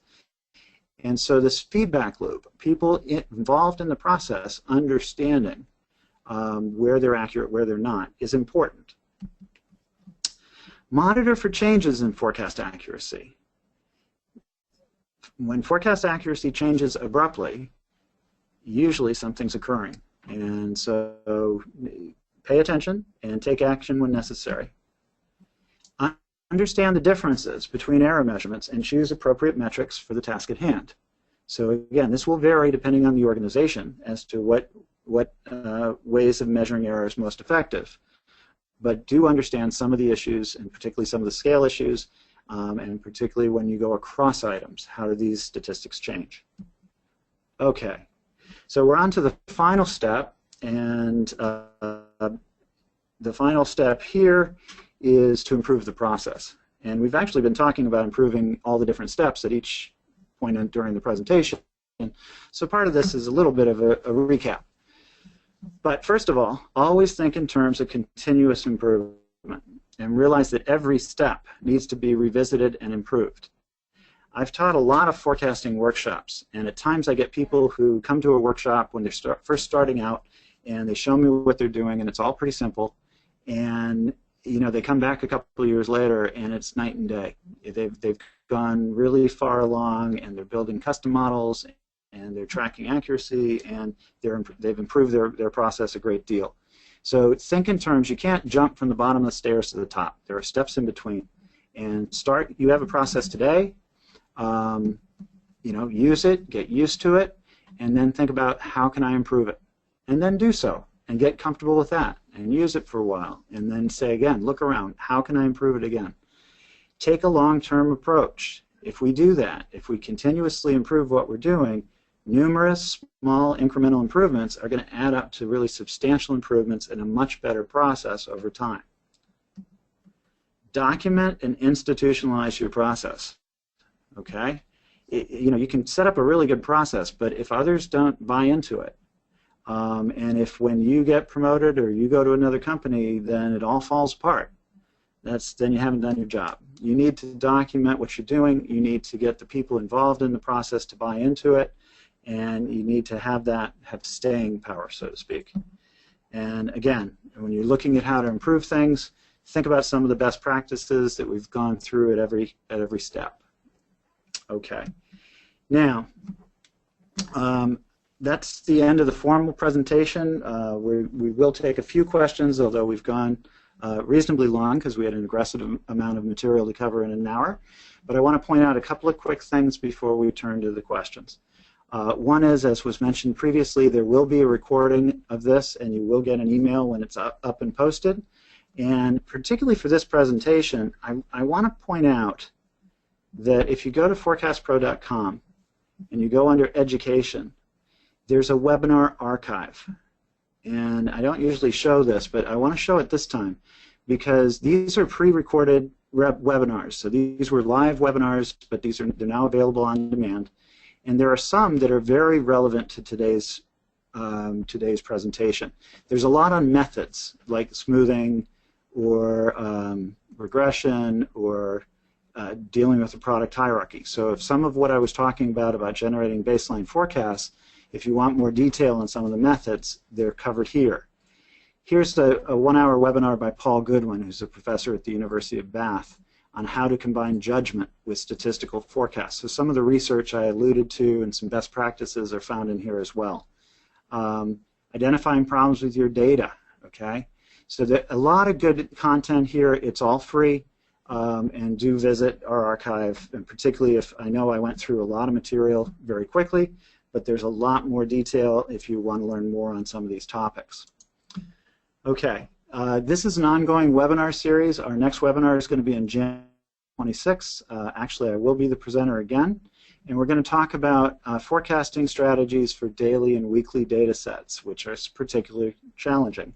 And so this feedback loop, people involved in the process understanding where they're accurate, where they're not, is important. Monitor for changes in forecast accuracy. When forecast accuracy changes abruptly, usually something's occurring. And so pay attention and take action when necessary. Understand the differences between error measurements and choose appropriate metrics for the task at hand. So again, this will vary depending on the organization as to what ways of measuring error is most effective. But do understand some of the issues, and particularly some of the scale issues, and particularly when you go across items, how do these statistics change? Okay, so we're on to the final step, and the final step here is to improve the process. And we've actually been talking about improving all the different steps at each point during the presentation. So part of this is a little bit of a recap. But first of all, always think in terms of continuous improvement and realize that every step needs to be revisited and improved. I've taught a lot of forecasting workshops, and at times I get people who come to a workshop when they're first starting out, and they show me what they're doing, and it's all pretty simple, and they come back a couple of years later, and it's night and day. They've gone really far along, and they're building custom models, and they're tracking accuracy, and they've improved their process a great deal. So think in terms, you can't jump from the bottom of the stairs to the top. There are steps in between. And you have a process today, use it, get used to it, and then think about how can I improve it. And then do so, and get comfortable with that, and use it for a while, and then say again, look around, how can I improve it again? Take a long-term approach. If we do that, if we continuously improve what we're doing, numerous small incremental improvements are going to add up to really substantial improvements in a much better process over time. Document and institutionalize your process. Okay? You can set up a really good process, but if others don't buy into it, and if when you get promoted or you go to another company, then it all falls apart, then you haven't done your job. You need to document what you're doing. You need to get the people involved in the process to buy into it, and you need to have staying power, so to speak. And again, when you're looking at how to improve things, think about some of the best practices that we've gone through at every step. Okay. Now, that's the end of the formal presentation. We will take a few questions, although we've gone reasonably long because we had an aggressive amount of material to cover in an hour. But I want to point out a couple of quick things before we turn to the questions. One is, as was mentioned previously, there will be a recording of this, and you will get an email when it's up and posted. And particularly for this presentation, I want to point out that if you go to FiecasPRO.com and you go under Education, there's a webinar archive. And I don't usually show this, but I want to show it this time because these are pre-recorded webinars. So these were live webinars, but they're now available on demand. And there are some that are very relevant to today's presentation. There's a lot on methods like smoothing or regression or dealing with the product hierarchy. So if some of what I was talking about generating baseline forecasts, if you want more detail on some of the methods, they're covered here. Here's a 1-hour webinar by Paul Goodwin, who's a professor at the University of Bath, on how to combine judgment with statistical forecasts. So some of the research I alluded to and some best practices are found in here as well. Identifying problems with your data, okay? So a lot of good content here. It's all free, and do visit our archive, and particularly if I know I went through a lot of material very quickly, but there's a lot more detail if you want to learn more on some of these topics. Okay, this is an ongoing webinar series. Our next webinar is going to be in January 26th. Actually, I will be the presenter again, and we're going to talk about forecasting strategies for daily and weekly data sets, which are particularly challenging.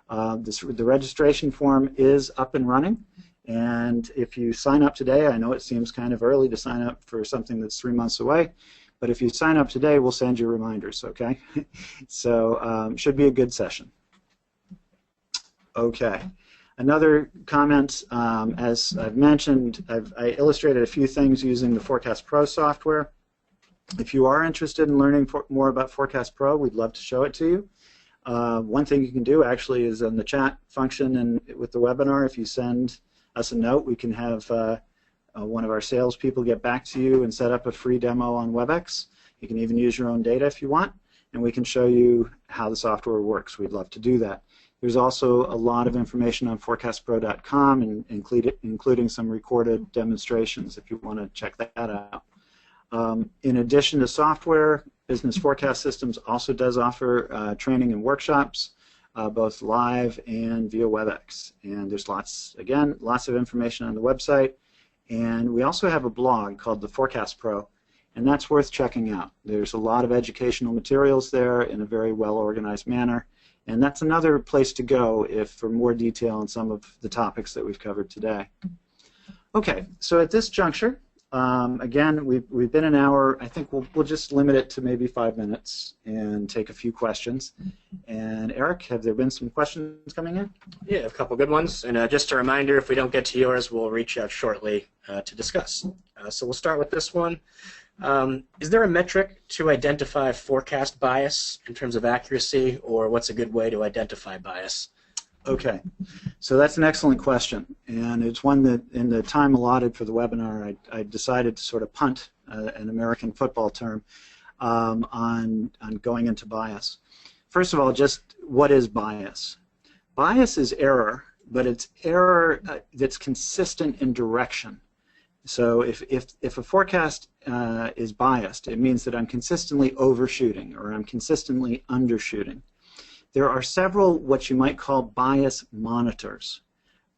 The registration form is up and running, and if you sign up today, I know it seems kind of early to sign up for something that's 3 months away, but if you sign up today, we'll send you reminders, okay? So should be a good session. Okay. Another comment, as I've mentioned, I illustrated a few things using the FiecasPRO software. If you are interested in learning more about FiecasPRO, we'd love to show it to you. One thing you can do actually is on the chat function and with the webinar, if you send us a note, we can have one of our salespeople get back to you and set up a free demo on WebEx. You can even use your own data if you want, and we can show you how the software works. We'd love to do that. There's also a lot of information on FiecasPRO.com, and including some recorded demonstrations if you want to check that out. In addition to software, Business Forecast Systems also does offer training and workshops, both live and via WebEx. And there's lots of information on the website. And we also have a blog called the FiecasPRO, and that's worth checking out. There's a lot of educational materials there in a very well-organized manner, and that's another place to go for more detail on some of the topics that we've covered today. Okay, so at this juncture, again, we've been an hour. I think we'll just limit it to maybe 5 minutes and take a few questions. And Eric, have there been some questions coming in? Yeah, a couple good ones. And just a reminder, if we don't get to yours, we'll reach out shortly to discuss. So we'll start with this one. Is there a metric to identify forecast bias in terms of accuracy, or what's a good way to identify bias? Okay, so that's an excellent question, and it's one that in the time allotted for the webinar I decided to sort of punt, an American football term, on going into bias. First of all, just what is bias? Bias is error, but it's error that's consistent in direction. So if a forecast is biased, it means that I'm consistently overshooting or I'm consistently undershooting. There are several what you might call bias monitors.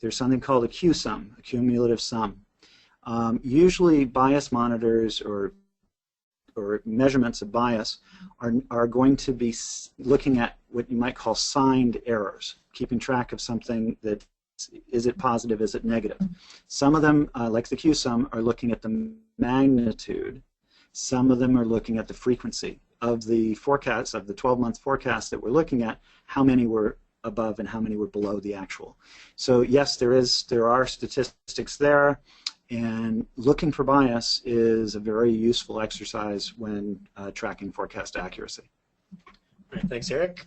There's something called a Q-sum, a cumulative sum. Usually bias monitors or or measurements of bias are going to be looking at what you might call signed errors, keeping track of something that is it positive, is it negative. Some of them, like the Q-sum, are looking at the magnitude. Some of them are looking at the frequency of the forecasts, of the 12-month forecast that we're looking at, how many were above and how many were below the actual. So yes, there are statistics there, and looking for bias is a very useful exercise when tracking forecast accuracy. All right, thanks, Eric.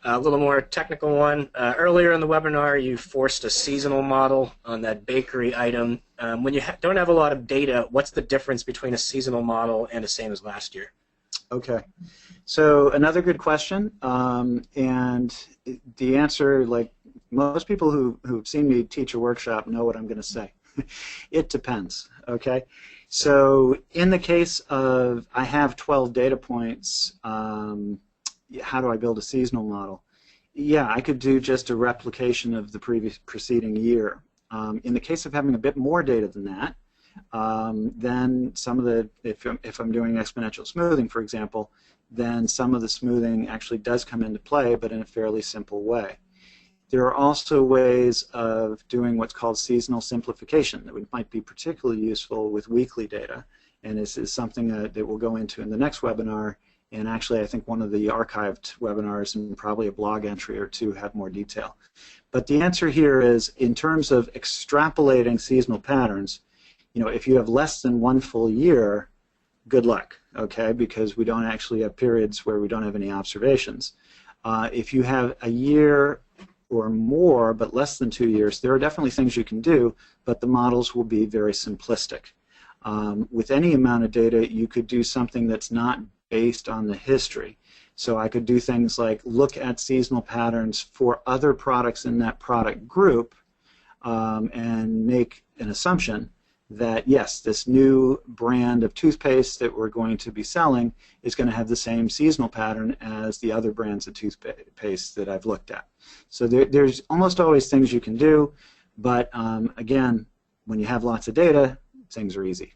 A little more technical one. Earlier in the webinar, you forced a seasonal model on that bakery item. When you don't have a lot of data, what's the difference between a seasonal model and the same as last year? Okay, so another good question, and the answer, like most people who've seen me teach a workshop know what I'm going to say. It depends, okay? So in the case of I have 12 data points, how do I build a seasonal model? Yeah, I could do just a replication of the preceding year. In the case of having a bit more data than that, then some of the, if I'm doing exponential smoothing, for example, then some of the smoothing actually does come into play, but in a fairly simple way. There are also ways of doing what's called seasonal simplification that might be particularly useful with weekly data, and this is something that we'll go into in the next webinar. And actually, I think one of the archived webinars and probably a blog entry or two have more detail. But the answer here is, in terms of extrapolating seasonal patterns, you know, if you have less than one full year, good luck, okay? Because we don't actually have periods where we don't have any observations. If you have a year or more, but less than 2 years, there are definitely things you can do, but the models will be very simplistic. With any amount of data, you could do something that's not based on the history. So I could do things like look at seasonal patterns for other products in that product group and make an assumption that, yes, this new brand of toothpaste that we're going to be selling is going to have the same seasonal pattern as the other brands of toothpaste that I've looked at. So there's almost always things you can do, but again, when you have lots of data, things are easy.